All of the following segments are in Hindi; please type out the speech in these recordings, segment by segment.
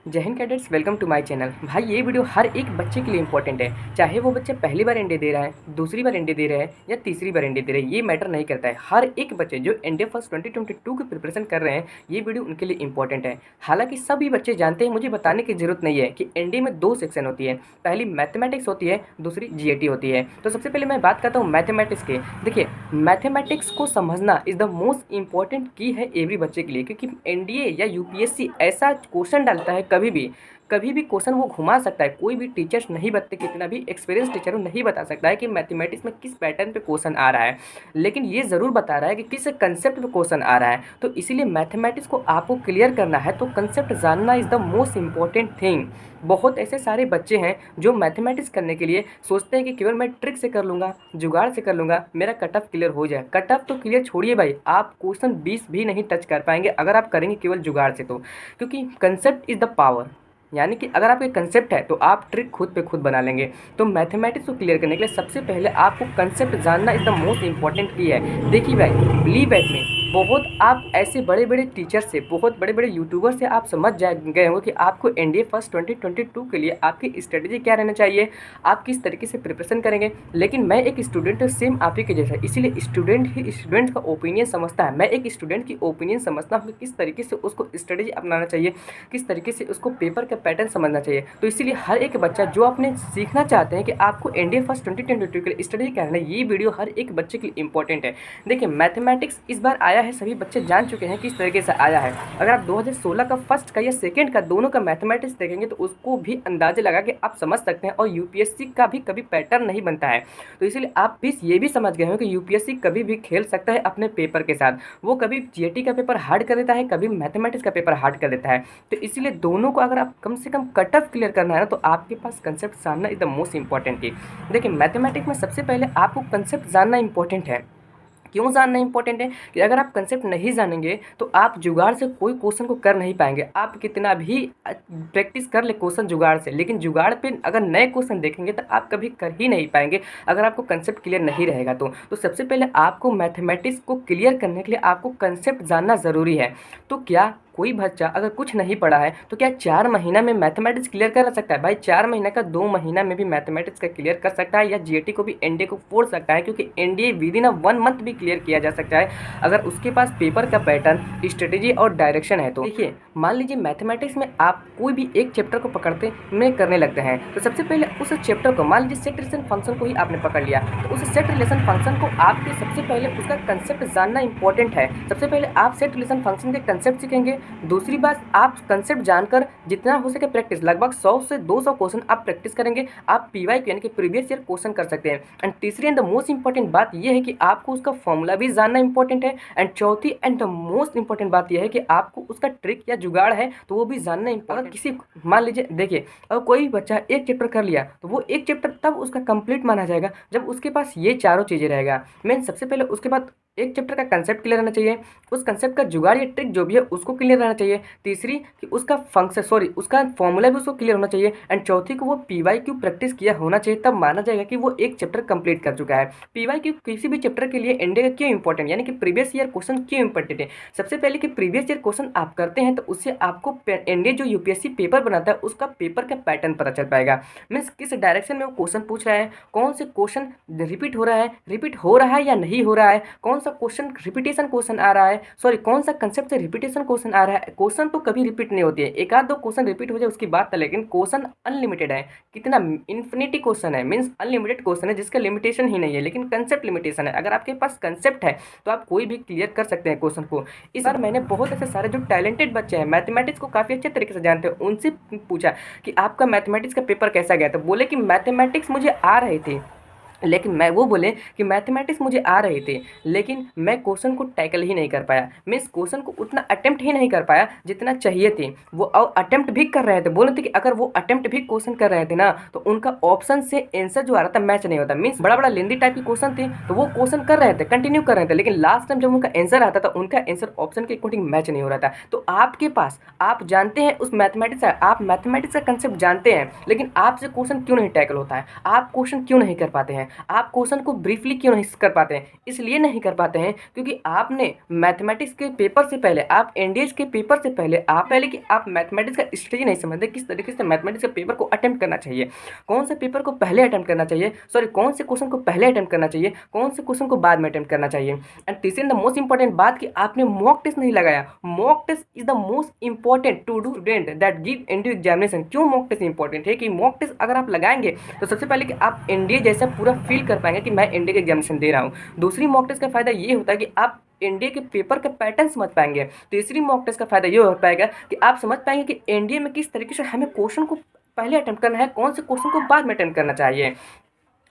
जय Hind cadets, welcome to my channel. भाई ये वीडियो हर एक बच्चे के लिए इंपॉर्टेंट है, चाहे वो बच्चे पहली बार एनडीए दे रहा है, दूसरी बार एनडीए दे रहा है या तीसरी बार एनडीए दे रहे हैं, ये मैटर नहीं करता है। हर एक बच्चे जो एनडीए फर्स्ट 2022 की प्रिपरेशन कर रहे हैं, ये वीडियो उनके लिए इंपॉर्टेंट है। हालांकि सभी बच्चे जानते हैं, मुझे बताने की जरूरत नहीं है कि एनडीए में दो सेक्शन होती है, पहली मैथमेटिक्स होती है, दूसरी जीएटी होती है। तो सबसे पहले मैं बात करता हूँ मैथमेटिक्स के। देखिए, मैथमेटिक्स को समझना इज द मोस्ट इंपॉर्टेंट की है एवरी बच्चे के लिए, क्योंकि एनडीए या यूपीएससी ऐसा क्वेश्चन डालता है, कभी भी क्वेश्चन वो घुमा सकता है। कोई भी टीचर्स नहीं बताते, कितना भी एक्सपीरियंस टीचर हो नहीं बता सकता है कि मैथमेटिक्स में किस पैटर्न पे क्वेश्चन आ रहा है, लेकिन ये ज़रूर बता रहा है कि किस कंसेप्ट पे क्वेश्चन आ रहा है। तो इसीलिए मैथमेटिक्स को आपको क्लियर करना है, तो कंसेप्ट जानना is the most important thing. बहुत ऐसे सारे बच्चे हैं जो मैथमेटिक्स करने के लिए सोचते हैं कि केवल मैं ट्रिक से कर लूँगा, जुगाड़ से कर लूँगा, मेरा कट ऑफ क्लियर हो जाए। कट ऑफ तो क्लियर छोड़िए भाई, आप क्वेश्चन 20 भी नहीं टच कर पाएंगे अगर आप करेंगे केवल जुगाड़ से। तो क्योंकि कंसेप्ट इज़ द पावर, यानी कि अगर आपके कंसेप्ट है तो आप ट्रिक खुद पे खुद बना लेंगे। तो मैथमेटिक्स को क्लियर करने के लिए सबसे पहले आपको कंसेप्ट जानना इज द मोस्ट इंपॉर्टेंट की है। देखिए भाई, बिलीव एट मी, बहुत आप ऐसे बड़े बड़े टीचर से, बहुत बड़े बड़े यूट्यूबर से आप समझ जा गए होंगे कि आपको एनडीए फर्स्ट 2022 के लिए आपकी स्ट्रेटेजी क्या रहना चाहिए, आप किस तरीके से प्रिपरेशन करेंगे। लेकिन मैं एक स्टूडेंट सेम आप ही के जैसा, इसीलिए स्टूडेंट ही स्टूडेंट का ओपिनियन समझता है। मैं एक स्टूडेंट की ओपिनियन समझता हूँ कि किस तरीके से उसको स्ट्रेटेजी अपनाना चाहिए, किस तरीके से उसको पेपर का पैटर्न समझना चाहिए। तो इसीलिए हर एक बच्चा जो अपने सीखना चाहते हैं कि आपको एनडीए फर्स्ट 2022 के लिए स्टडी करना है, ये वीडियो हर एक बच्चे के लिए इंपॉर्टेंट है। देखिए, मैथमेटिक्स इस बार आया है, सभी बच्चे जान चुके हैं किस तरीके से आया है। अगर आप 2016 का फर्स्ट का या सेकेंड का दोनों का मैथमेटिक्स देखेंगे तो उसको भी अंदाजे लगा के आप समझ सकते हैं, और यूपीएससी का भी कभी पैटर्न नहीं बनता है। तो इसीलिए आप भी ये भी समझ गए हो कि यूपीएससी कभी भी खेल सकता है अपने पेपर के साथ। वो कभी जीएटी का पेपर हार्ड कर देता है, कभी मैथमेटिक्स का पेपर हार्ड कर देता है। तो इसीलिए दोनों को अगर आप कम से कम कट ऑफ क्लियर करना है ना, तो आपके पास कंसेप्ट जानना इज द मोस्ट इंपॉर्टेंट की। देखिए, मैथमेटिक्स में सबसे पहले आपको कंसेप्ट जानना इंपॉर्टेंट है। क्यों जानना इंपॉर्टेंट है कि अगर आप कंसेप्ट नहीं जानेंगे तो आप जुगाड़ से कोई क्वेश्चन को कर नहीं पाएंगे। आप कितना भी प्रैक्टिस कर ले क्वेश्चन जुगाड़ से, लेकिन जुगाड़ पे अगर नए क्वेश्चन देखेंगे तो आप कभी कर ही नहीं पाएंगे अगर आपको कंसेप्ट क्लियर नहीं रहेगा। तो सबसे पहले आपको मैथमेटिक्स को क्लियर करने के लिए आपको कंसेप्ट जानना ज़रूरी है। तो क्या कोई बच्चा अगर कुछ नहीं पढ़ा है तो क्या 4 महीना में मैथमेटिक्स क्लियर कर सकता है? भाई 4 महीना का 2 महीना में भी मैथमेटिक्स का क्लियर कर सकता है, या जीएटी को भी एनडीए को फोड़ सकता है, क्योंकि एनडीए विद इन 1 मंथ भी क्लियर किया जा सकता है अगर उसके पास पेपर का पैटर्न, स्ट्रेटेजी और डायरेक्शन है। तो देखिए, मान लीजिए मैथमेटिक्स में आप कोई भी एक चैप्टर को पकड़ते में करने लगते हैं, तो सबसे पहले उस चैप्टर को, मान लीजिए सेट रिलेशन फंक्शन को ही आपने पकड़ लिया, तो उस सेट रिलेशन फंक्शन को आपके सबसे पहले उसका कंसेप्ट जानना इंपॉर्टेंट है। सबसे पहले आप सेट रिलेशन फंक्शन के कंसेप्ट सीखेंगे। दूसरी बात, आप कंसेप्ट जानकर जितना हो सके प्रैक्टिस, लगभग 100 से 200 क्वेश्चन आप प्रैक्टिस करेंगे, आप पीवाई यानी कि प्रीवियस ईयर क्वेश्चन कर सकते हैं। एंड तीसरी एंड द मोस्ट इंपॉर्टेंट बात यह है कि आपको उसका फॉर्मूला भी जानना इंपॉर्टेंट है। एंड चौथी एंड द मोस्ट इंपॉर्टेंट बात यह है कि आपको उसका ट्रिक या जुगाड़ है तो वो भी जानना इंपॉर्टेंट। किसी, मान लीजिए, देखिए, अगर कोई बच्चा एक चैप्टर कर लिया तो वो एक चैप्टर तब उसका कंप्लीट माना जाएगा जब उसके पास ये चारों चीज़ें रहेगा। मीन सबसे पहले उसके बाद एक चैप्टर का कंसेप्ट क्लियर रहना चाहिए, उस कंसेप्ट का जुगाड़ या ट्रिक जो भी है उसको क्लियर रहना चाहिए। तीसरी कि उसका उसका फॉर्मूला भी उसको क्लियर होना चाहिए। एंड चौथी को वो पीवाईक्यू प्रैक्टिस किया होना चाहिए, तब माना जाएगा कि वो एक चैप्टर कंप्लीट कर चुका है। पीवाईक्यू किसी भी चैप्टर के लिए एनडीए का क्यों इंपॉर्टेंट, यानी कि प्रीवियस ईयर क्वेश्चन क्यों इंपॉर्टेंट है? सबसे पहले कि प्रीवियस ईयर क्वेश्चन आप करते हैं तो उससे आपको एनडीए जो यूपीएससी पेपर बनाता है उसका पेपर का पैटर्न पता चल पाएगा। मीन्स किस डायरेक्शन में वो क्वेश्चन पूछ रहा है, कौन से क्वेश्चन रिपीट हो रहा है या नहीं हो रहा है, कौन सा क्वेश्चन रिपीटेशन क्वेश्चन आ रहा है, सॉरी कौन सा कंसेप्ट से रिपीटेशन क्वेश्चन आ रहा है। क्वेश्चन तो कभी रिपीट नहीं होती है, एक आध दो क्वेश्चन रिपीट हो जाए उसकी बात है, लेकिन क्वेश्चन अनलिमिटेड है। कितना इन्फिनिटी क्वेश्चन है, मीन्स अनलिमिटेड क्वेश्चन है जिसका लिमिटेशन ही नहीं है, लेकिन कंसेप्ट लिमिटेशन है। अगर आपके पास कंसेप्ट है तो आप कोई भी क्लियर कर सकते हैं क्वेश्चन को। इस बार मैंने बहुत ऐसे सारे जो टैलेंटेड बच्चे हैं, मैथमेटिक्स को काफ़ी अच्छे तरीके से जानते हैं, उनसे पूछा कि आपका मैथमेटिक्स का पेपर कैसा गया, तो बोले कि मैथमेटिक्स मुझे आ रहे थे, लेकिन मैं वो बोले कि मैथमेटिक्स मुझे आ रहे थे लेकिन मैं क्वेश्चन को टैकल ही नहीं कर पाया। मीन्स क्वेश्चन को उतना अटेम्प्ट ही नहीं कर पाया जितना चाहिए थे। वो और अटेम्प्ट भी कर रहे थे, बोले थे कि अगर वो अटेम्प्ट भी क्वेश्चन कर रहे थे ना तो उनका ऑप्शन से आंसर जो आ रहा था मैच नहीं होता। मीन्स बड़ा बड़ा लेंदी टाइप के क्वेश्चन थे तो वो क्वेश्चन कर रहे थे, कंटिन्यू कर रहे थे, लेकिन लास्ट टाइम जब उनका आंसर आता था उनका आंसर ऑप्शन के अकॉर्डिंग मैच नहीं हो रहा था। तो आपके पास, आप जानते हैं उस मैथमेटिक्स का, आप मैथमेटिक्स का कंसेप्ट जानते हैं, लेकिन आपसे क्वेश्चन क्यों नहीं टैकल होता है, आप क्वेश्चन क्यों नहीं कर पाते हैं? आप क्वेश्चन को ब्रीफली क्यों नहीं कर पाते हैं? इसलिए नहीं कर पाते हैं क्योंकि आपने मैथमेटिक्स के पेपर से पहले, आप एनडीएस के पेपर से पहले आप मैथमेटिक्स का स्ट्रेटजी नहीं समझते, किस तरीके से मैथमेटिक्स के पेपर को अटेम्प्ट करना चाहिए, कौन से पेपर को पहले अटेम्प्ट करना चाहिए, सॉरी कौन से क्वेश्चन को पहले अटेम्प्ट करना चाहिए, कौन से क्वेश्चन को बाद में अटेम्प्ट करना चाहिए। एंड तीसरी द मोस्ट इंपॉर्टेंट बात कि आपने मॉक टेस्ट नहीं लगाया। Mock test is the most important to do student that give NDA examination. क्यों मॉक टेस्ट इंपॉर्टेंट है कि मॉक टेस्ट अगर आप लगाएंगे तो सबसे पहले कि आप एनडीए जैसा पूरा फील कर पाएंगे कि मैं एनडीए का एग्जामिनेशन दे रहा हूँ। दूसरी मॉक टेस्ट का फायदा ये होता है कि आप एनडीए के पेपर का पैटर्न समझ पाएंगे। तीसरी मॉक टेस्ट का फायदा ये हो पाएगा कि आप समझ पाएंगे कि एनडीए में किस तरीके से हमें क्वेश्चन को पहले अटेम्प्ट करना है, कौन से क्वेश्चन को बाद में अटेम्प्ट करना चाहिए।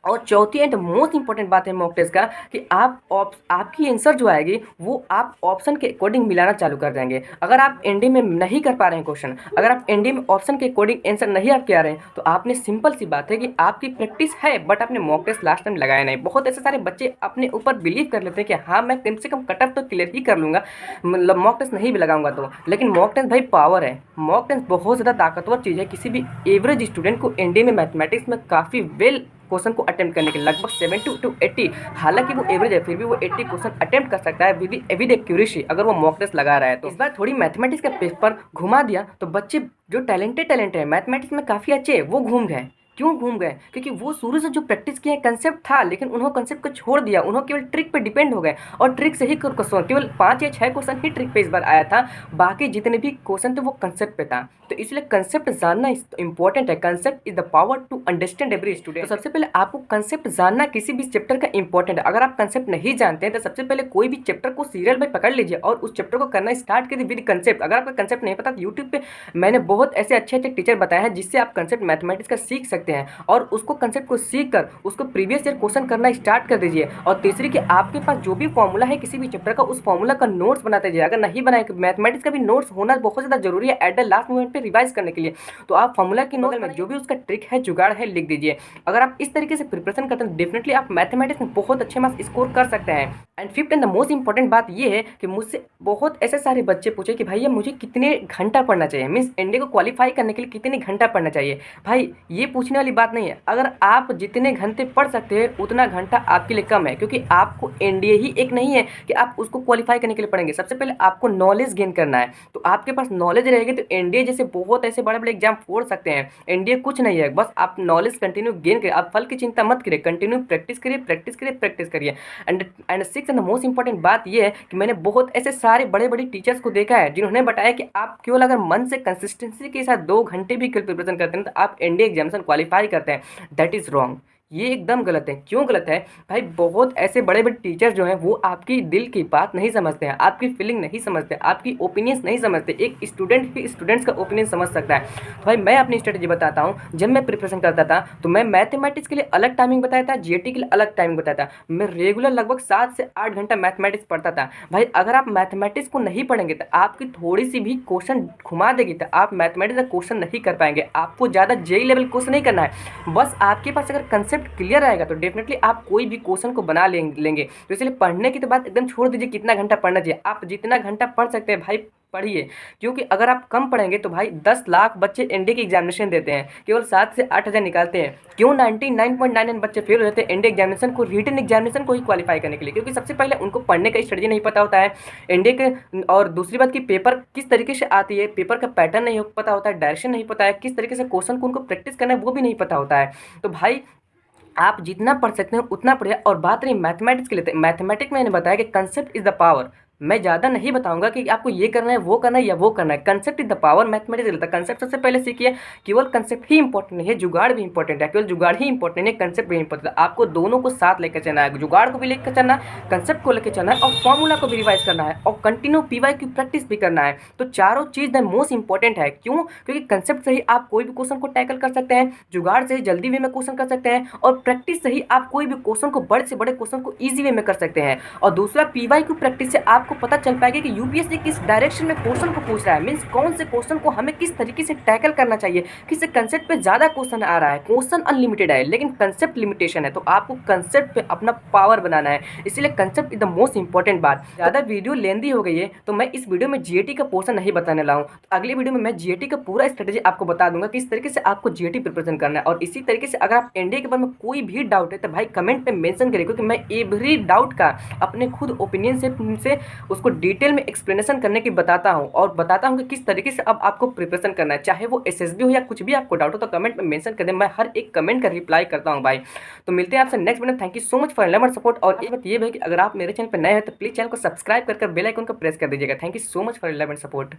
और चौथी एंड मोस्ट इंपॉर्टेंट बात है मॉक टेस्ट का कि आपकी आंसर जो आएगी वो आप ऑप्शन के अकॉर्डिंग मिलाना चालू कर देंगे। अगर आप एनडीए में नहीं कर पा रहे हैं क्वेश्चन, अगर आप एनडीए में ऑप्शन के अकॉर्डिंग आंसर नहीं आप आ रहे हैं, तो आपने सिंपल सी बात है कि आपकी प्रैक्टिस है बट आपने मॉक टेस्ट लास्ट टाइम लगाया नहीं। बहुत ऐसे सारे बच्चे अपने ऊपर बिलीव कर लेते हैं कि हाँ मैं कम से कम कट ऑफ तो क्लियर ही कर लूँगा, मतलब मॉक टेस्ट नहीं भी लगाऊंगा तो। लेकिन मॉक टेस्ट भाई पावर है, मॉक टेस्ट बहुत ज़्यादा ताकतवर चीज़ है। किसी भी एवरेज स्टूडेंट को एनडीए में मैथमेटिक्स में काफ़ी वेल क्वेश्चन को अटेम्प्ट करने के लगभग 70 to 80, हालांकि वो एवरेज है फिर भी वो 80 क्वेश्चन अटेम्प्ट कर सकता है विद एक्यूरेसी अगर वो मॉक टेस्ट लगा रहा है तो। इस बार थोड़ी मैथमेटिक्स का पेपर घुमा दिया तो बच्चे जो टैलेंटेड है मैथमेटिक्स में काफ़ी अच्छे वो घूम गए। क्यों घूम गए? क्योंकि वो शुरू से जो प्रैक्टिस किए कंसेप्ट था लेकिन उन्होंने कंसेप्ट को छोड़ दिया, उन्होंने केवल ट्रिक पे डिपेंड हो गए और ट्रिक से ही क्वेश्चन, केवल 5 या 6 क्वेश्चन ही ट्रिक पे इस बार आया था, बाकी जितने भी क्वेश्चन थे वो कंसेप्ट पे था। तो इसलिए कंसेप्ट जानना इंपॉर्टेंट है। Concept is the power to understand every student. तो सबसे पहले आपको कंसेप्ट जानना किसी भी चैप्टर का इंपॉर्टेंट है। अगर आप कंसेप्ट नहीं जानते हैं तो सबसे पहले कोई भी चैप्टर को सीरियल में पकड़ लीजिए और उस चैप्टर को करना स्टार्ट कीजिए विद कंसेप्ट। अगर आपका कंसेप्ट नहीं पता तो यूट्यूब पे मैंने बहुत ऐसे अच्छे टीचर बताए हैं जिससे आप कंसेप्ट मैथमेटिक्स का सीख सकते हैं और उसको कंसेप्ट को सीख कर उसको प्रीवियस ईयर क्वेश्चन करना स्टार्ट कर दीजिए। और तीसरी कि आपके पास जो भी फॉर्मूला है किसी भी चैप्टर का, उस फॉर्मूला का नोट्स बनाते जाइए। अगर नहीं बनाए, मैथमेटिक्स का भी नोट्स होना बहुत ज़्यादा जरूरी है एट द लास्ट मोमेंट पे रिवाइज करने के लिए। तो आप फॉर्मूला की नोट में जो भी उसका ट्रिक है, जुगाड़ है, लिख दीजिए। अगर आप इस तरीके से प्रिपरेशन करते हैं डेफिनेटली आप मैथमेटिक्स में बहुत अच्छे मार्क्स स्कोर कर सकते हैं। And fifth and the most important बात ये है कि मुझसे बहुत ऐसे सारे बच्चे पूछे कि भैया मुझे कितने घंटा पढ़ना चाहिए, मीन्स एनडीए को क्वालिफाई करने के लिए कितने घंटा पढ़ना चाहिए। भाई ये पूछने वाली बात नहीं है। अगर आप जितने घंटे पढ़ सकते हैं उतना घंटा आपके लिए कम है, क्योंकि आपको एनडीए ही एक नहीं है कि आप उसको क्वालिफाई करने के लिए पढ़ेंगे। सबसे पहले आपको नॉलेज गेन करना है। तो आपके पास नॉलेज रहेगी तो एनडीए जैसे बहुत ऐसे बड़े बड़े एग्जाम फोड़ सकते हैं। एनडीए कुछ नहीं है, बस आप नॉलेज कंटिन्यू गेन करिए। आप फल की चिंता मत करिए, कंटिन्यू प्रैक्टिस करिए, प्रैक्टिस करिए, प्रैक्टिस करिए। And six and the most important बात ये है कि मैंने बहुत ऐसे सारे बड़े बड़े टीचर्स को देखा है जिन्होंने बताया कि आप केवल अगर मन से कंसिस्टेंसी के साथ 2 घंटे भी प्रिपरेशन करते हैं तो आप एनडीए एग्जामिनेशन क्वालिफाई करते हैं। That is wrong. ये एकदम गलत है। क्यों गलत है भाई? बहुत ऐसे बड़े बड़े टीचर जो हैं वो आपकी दिल की बात नहीं समझते हैं, आपकी फीलिंग नहीं समझते, आपकी ओपिनियंस नहीं समझते। एक स्टूडेंट ही स्टूडेंट्स का ओपिनियन समझ सकता है। तो भाई मैं अपनी स्ट्रेटेजी बताता हूँ। जब मैं प्रिपरेशन करता था तो मैं मैथमेटिक्स के लिए अलग टाइमिंग बताया था, जीएटी के लिए अलग टाइमिंग बताया था। मैं रेगुलर लगभग 7 से 8 घंटा मैथमेटिक्स पढ़ता था। भाई अगर आप मैथमेटिक्स को नहीं पढ़ेंगे तो आपकी थोड़ी सी भी क्वेश्चन घुमा देगी तो आप मैथमेटिक्स का क्वेश्चन नहीं कर पाएंगे। आपको ज़्यादा जेई लेवल क्वेश्चन नहीं करना है, बस आपके पास अगर कंसेप्ट क्लियर आएगा तो डेफिनेटली आप कोई भी क्वेश्चन को बना लेंगे। तो इसलिए पढ़ने की तो बात एकदम छोड़ दीजिए कितना घंटा पढ़ना चाहिए। आप जितना घंटा पढ़ सकते हैं भाई पढ़िए, क्योंकि अगर आप कम पढ़ेंगे तो भाई 10 लाख बच्चे एनडीए की एग्जामिनेशन देते हैं, केवल 7 से 8 हज़ार निकालते हैं। क्यों 99.99 बच्चे फेल हो जाते हैं एनडीए एग्जामिनेशन को, रिटन एग्जामिनेशन को ही क्वालिफाई करने के लिए? क्योंकि सबसे पहले उनको पढ़ने का स्ट्रेटजी नहीं पता होता है एनडीए के, और दूसरी बात कि पेपर किस तरीके से आती है, पेपर का पैटर्न नहीं पता होता है, डायरेक्शन नहीं पता है, किस तरीके से क्वेश्चन को उनको प्रैक्टिस करना है वो भी नहीं पता होता है। तो भाई आप जितना पढ़ सकते हैं उतना पढ़िए। और बात रही मैथमेटिक्स के लिए, मैथमेटिक्स में मैंने बताया कि कंसेप्ट इज द पावर। मैं ज़्यादा नहीं बताऊंगा कि आपको ये करना है, वो करना है या वो करना है। Concept is the power. Mathematics रहता है कंसेप्ट सबसे पहले सीखिए। केवल कंसेप्ट ही इंपॉर्टेंट नहीं है, जुगाड़ भी इंपॉर्टेंट है। केवल जुगाड़ ही इंपॉर्टेंट है, कंसेप्ट भी इंपॉर्टेंट है। आपको दोनों को साथ लेकर चलना है, जुगाड़ को भी लेकर चलना है, कंसेप्ट को लेकर चलना है और फॉर्मूला को भी रिवाइज करना है और कंटिन्यू पीवाई की प्रैक्टिस भी करना है। तो चारों चीज़ द मोस्ट इंपॉर्टेंट है। क्यों? क्योंकि कंसेप्ट से ही आप कोई भी क्वेश्चन को टैकल कर सकते हैं, जुगाड़ से ही जल्दी वे में क्वेश्चन कर सकते हैं और प्रैक्टिस से ही आप कोई भी क्वेश्चन को, बड़े से बड़े क्वेश्चन को ईजी वे में कर सकते हैं। और दूसरा पीवाई की प्रैक्टिस से आप आपको पता चल पाएगा कि यूपीएससी किस डायरेक्शन में क्वेश्चन को पूछ रहा है, मीन्स कौन से क्वेश्चन को हमें किस तरीके से टैकल करना चाहिए, किस कंसेप्ट पे ज़्यादा क्वेश्चन आ रहा है। क्वेश्चन अनलिमिटेड है लेकिन कंसेप्ट लिमिटेशन है, तो आपको कंसेप्ट पे अपना पावर बनाना है, इसीलिए concept is the most important बात। ज़्यादा वीडियो लेंदी हो गई है तो मैं इस वीडियो में जीएटी का पोर्शन नहीं बताने ला हूँ। तो अगली वीडियो में मैं जीएटी का पूरा स्ट्रेटेजी आपको बता दूंगा किस तरीके से आपको जीएटी प्रिपरेशन करना है। और इसी तरीके से अगर आप एनडीए के बारे में कोई भी डाउट है तो भाई कमेंट में मेंशन करिए, क्योंकि मैं एवरी डाउट का अपने खुद ओपिनियन से उसको डिटेल में एक्सप्लेनेशन करने की बताता हूँ, और बताता हूँ कि किस तरीके से अब आपको प्रिपरेशन करना है, चाहे वो एसएसबी हो या कुछ भी आपको डाउट हो तो कमेंट में मेंशन कर दें, मैं हर एक कमेंट का रिप्लाई करता हूँ भाई। तो मिलते हैं आपसे next video. Thank you so much for love support. और एक बात ये है कि अगर आप मेरे चैनल पर नए हैं तो प्लीज चैनल को सब्सक्राइब कर बेल आइकन को प्रेस कर दीजिएगा। Thank you so much for love and support.